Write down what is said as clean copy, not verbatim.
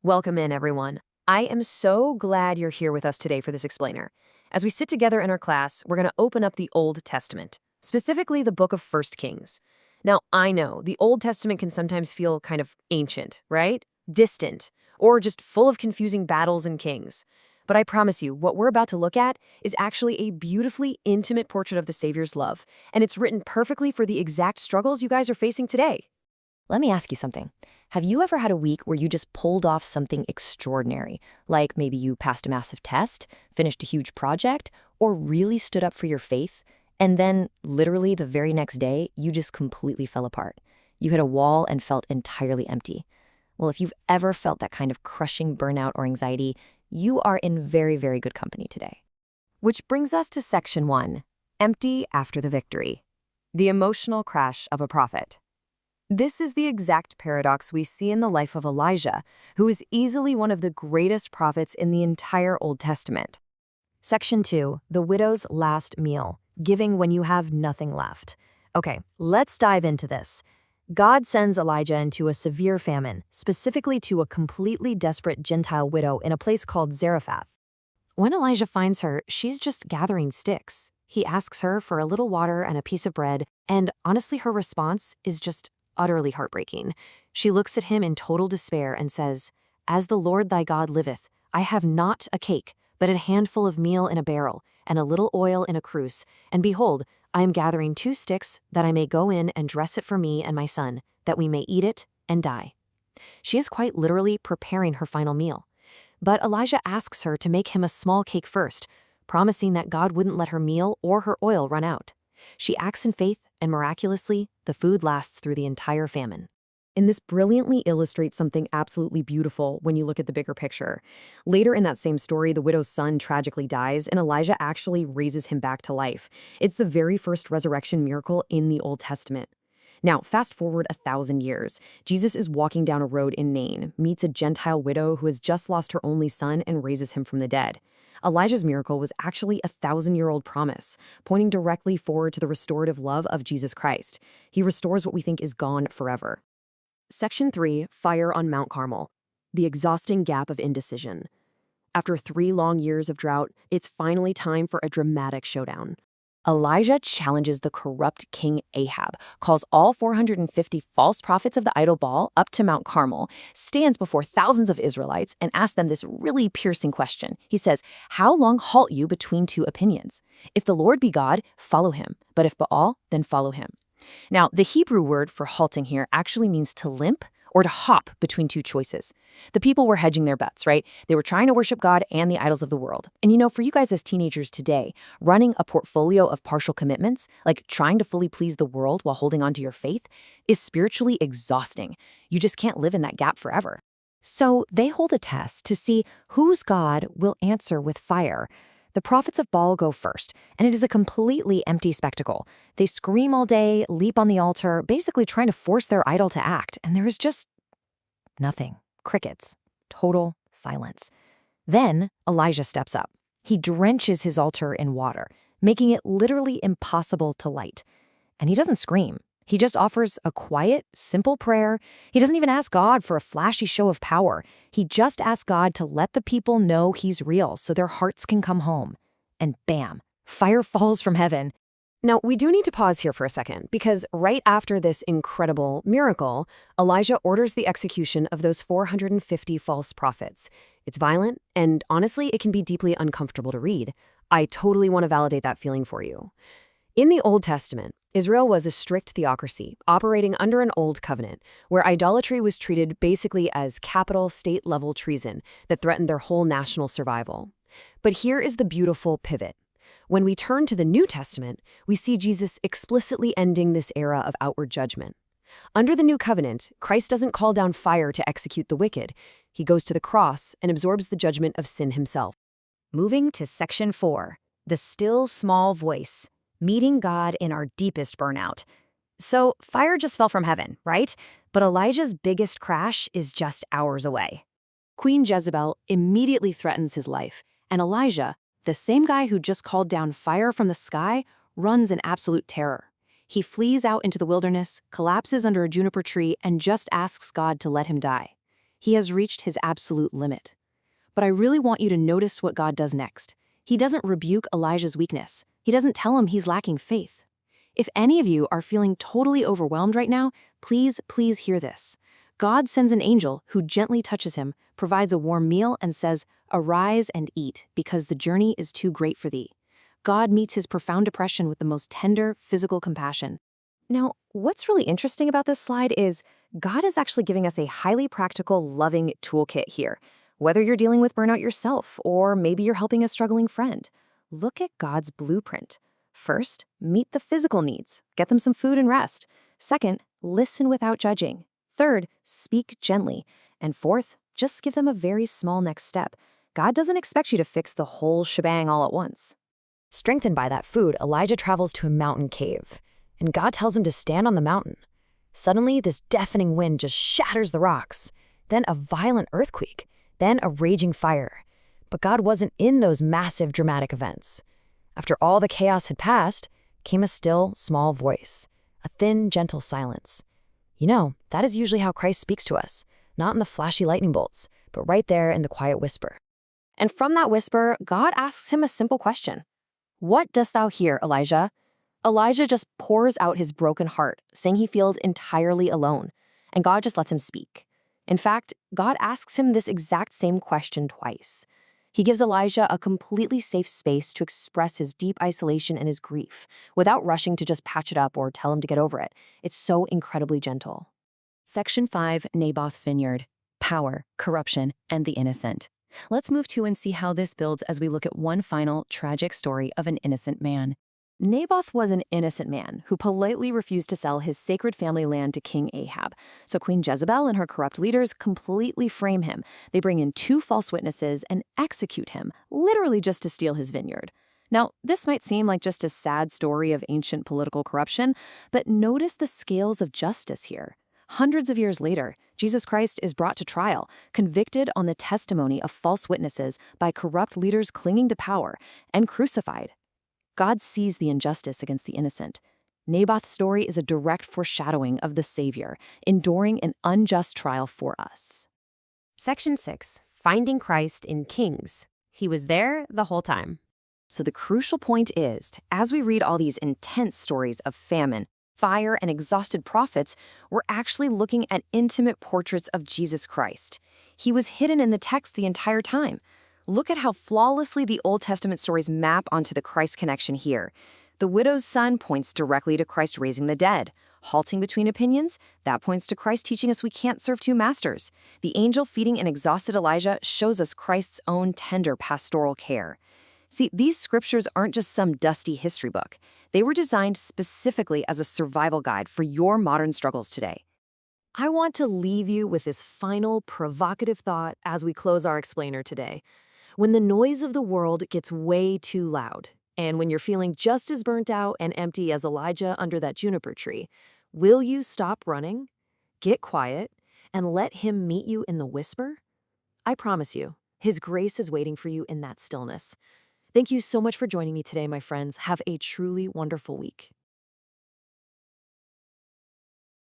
Welcome in, everyone. I am so glad you're here with us today for this explainer. As we sit together in our class, we're going to open up the Old Testament, specifically the book of First Kings. Now, I know the Old Testament can sometimes feel kind of ancient, right? Distant, or just full of confusing battles and kings. But I promise you, what we're about to look at is actually a beautifully intimate portrait of the Savior's love, and it's written perfectly for the exact struggles you guys are facing today. Let me ask you something. Have you ever had a week where you just pulled off something extraordinary? Like maybe you passed a massive test, finished a huge project, or really stood up for your faith, and then literally the very next day, you just completely fell apart. You hit a wall and felt entirely empty. Well, if you've ever felt that kind of crushing burnout or anxiety, you are in very, very good company today. Which brings us to section 1, empty after the victory. The emotional crash of a prophet. This is the exact paradox we see in the life of Elijah, who is easily one of the greatest prophets in the entire Old Testament. Section 2, the widow's last meal, giving when you have nothing left. Okay, let's dive into this. God sends Elijah into a severe famine, specifically to a completely desperate Gentile widow in a place called Zarephath. When Elijah finds her, she's just gathering sticks. He asks her for a little water and a piece of bread, and honestly, her response is just utterly heartbreaking. She looks at him in total despair and says, "As the Lord thy God liveth, I have not a cake, but a handful of meal in a barrel, and a little oil in a cruse. And behold, I am gathering 2 sticks, that I may go in and dress it for me and my son, that we may eat it and die." She is quite literally preparing her final meal. But Elijah asks her to make him a small cake first, promising that God wouldn't let her meal or her oil run out. She acts in faith, and miraculously, the food lasts through the entire famine. And this brilliantly illustrates something absolutely beautiful when you look at the bigger picture. Later in that same story, the widow's son tragically dies, and Elijah actually raises him back to life. It's the very first resurrection miracle in the Old Testament. Now, fast forward 1,000 years. Jesus is walking down a road in Nain, meets a Gentile widow who has just lost her only son and raises him from the dead. Elijah's miracle was actually a 1,000-year-old promise, pointing directly forward to the restorative love of Jesus Christ. He restores what we think is gone forever. Section 3, Fire on Mount Carmel. The exhausting gap of indecision. After 3 long years of drought, it's finally time for a dramatic showdown. Elijah challenges the corrupt King Ahab, calls all 450 false prophets of the idol Baal up to Mount Carmel, stands before thousands of Israelites, and asks them this really piercing question. He says, "How long halt you between 2 opinions? If the Lord be God, follow him, but if Baal, then follow him." Now, the Hebrew word for halting here actually means to limp or to hop between 2 choices. The people were hedging their bets, right? They were trying to worship God and the idols of the world. And for you guys as teenagers today, running a portfolio of partial commitments, like trying to fully please the world while holding on to your faith, is spiritually exhausting. You just can't live in that gap forever. So they hold a test to see whose God will answer with fire. The prophets of Baal go first, and it is a completely empty spectacle. They scream all day, leap on the altar, basically trying to force their idol to act, and there is just nothing. Crickets. Total silence. Then Elijah steps up. He drenches his altar in water, making it literally impossible to light. And he doesn't scream. He just offers a quiet, simple prayer. He doesn't even ask God for a flashy show of power. He just asks God to let the people know he's real so their hearts can come home. And bam, fire falls from heaven. Now, we do need to pause here for a second, because right after this incredible miracle, Elijah orders the execution of those 450 false prophets. It's violent, and honestly, it can be deeply uncomfortable to read. I totally want to validate that feeling for you. In the Old Testament, Israel was a strict theocracy operating under an old covenant where idolatry was treated basically as capital state-level treason that threatened their whole national survival. But here is the beautiful pivot. When we turn to the New Testament, we see Jesus explicitly ending this era of outward judgment. Under the new covenant, Christ doesn't call down fire to execute the wicked. He goes to the cross and absorbs the judgment of sin himself. Moving to section 4, the still small voice. Meeting God in our deepest burnout. So fire just fell from heaven, right? But Elijah's biggest crash is just hours away. Queen Jezebel immediately threatens his life, and Elijah, the same guy who just called down fire from the sky, runs in absolute terror. He flees out into the wilderness, collapses under a juniper tree, and just asks God to let him die. He has reached his absolute limit. But I really want you to notice what God does next. He doesn't rebuke Elijah's weakness. He doesn't tell him he's lacking faith. If any of you are feeling totally overwhelmed right now, please hear this. God sends an angel who gently touches him, provides a warm meal, and says, "Arise and eat, because the journey is too great for thee." God meets his profound depression with the most tender, physical compassion. Now, what's really interesting about this slide is God is actually giving us a highly practical, loving toolkit here. Whether you're dealing with burnout yourself, or maybe you're helping a struggling friend, look at God's blueprint. First, meet the physical needs. Get them some food and rest. Second, listen without judging. Third, speak gently. And fourth, just give them a very small next step. God doesn't expect you to fix the whole shebang all at once. Strengthened by that food, Elijah travels to a mountain cave, and God tells him to stand on the mountain. Suddenly, this deafening wind just shatters the rocks, then a violent earthquake, then a raging fire. But God wasn't in those massive, dramatic events. After all the chaos had passed, came a still, small voice, a thin, gentle silence. You know, that is usually how Christ speaks to us, not in the flashy lightning bolts, but right there in the quiet whisper. And from that whisper, God asks him a simple question. "What dost thou hear, Elijah?" Elijah just pours out his broken heart, saying he feels entirely alone, and God just lets him speak. In fact, God asks him this exact same question twice. He gives Elijah a completely safe space to express his deep isolation and his grief, without rushing to just patch it up or tell him to get over it. It's so incredibly gentle. Section 5, Naboth's Vineyard. Power, corruption, and the innocent. Let's move to and see how this builds as we look at one final, tragic story of an innocent man. Naboth was an innocent man who politely refused to sell his sacred family land to King Ahab. So Queen Jezebel and her corrupt leaders completely frame him. They bring in 2 false witnesses and execute him, literally just to steal his vineyard. Now, this might seem like just a sad story of ancient political corruption, but notice the scales of justice here. Hundreds of years later, Jesus Christ is brought to trial, convicted on the testimony of false witnesses by corrupt leaders clinging to power, and crucified. God sees the injustice against the innocent. Naboth's story is a direct foreshadowing of the Savior, enduring an unjust trial for us. Section 6, Finding Christ in Kings. He was there the whole time. So the crucial point is, as we read all these intense stories of famine, fire, and exhausted prophets, we're actually looking at intimate portraits of Jesus Christ. He was hidden in the text the entire time. Look at how flawlessly the Old Testament stories map onto the Christ connection here. The widow's son points directly to Christ raising the dead. Halting between opinions, that points to Christ teaching us we can't serve 2 masters. The angel feeding an exhausted Elijah shows us Christ's own tender pastoral care. See, these scriptures aren't just some dusty history book. They were designed specifically as a survival guide for your modern struggles today. I want to leave you with this final, provocative thought as we close our explainer today. When the noise of the world gets way too loud, and when you're feeling just as burnt out and empty as Elijah under that juniper tree, will you stop running, get quiet, and let him meet you in the whisper? I promise you, his grace is waiting for you in that stillness. Thank you so much for joining me today, my friends. Have a truly wonderful week.